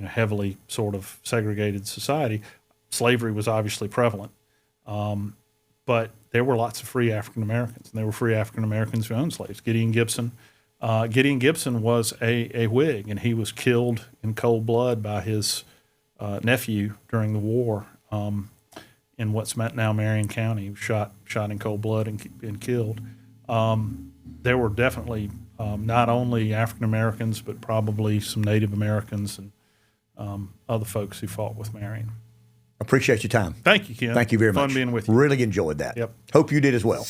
heavily sort of segregated society. Slavery was obviously prevalent, but there were lots of free African Americans, and there were free African Americans who owned slaves. Gideon Gibson was a Whig, and he was killed in cold blood by his nephew during the war in what's now Marion County. He was shot in cold blood and killed. There were definitely not only African Americans, but probably some Native Americans and other folks who fought with Marion. Appreciate your time. Thank you, Ken. Thank you very much. Fun being with you. Really enjoyed that. Yep. Hope you did as well.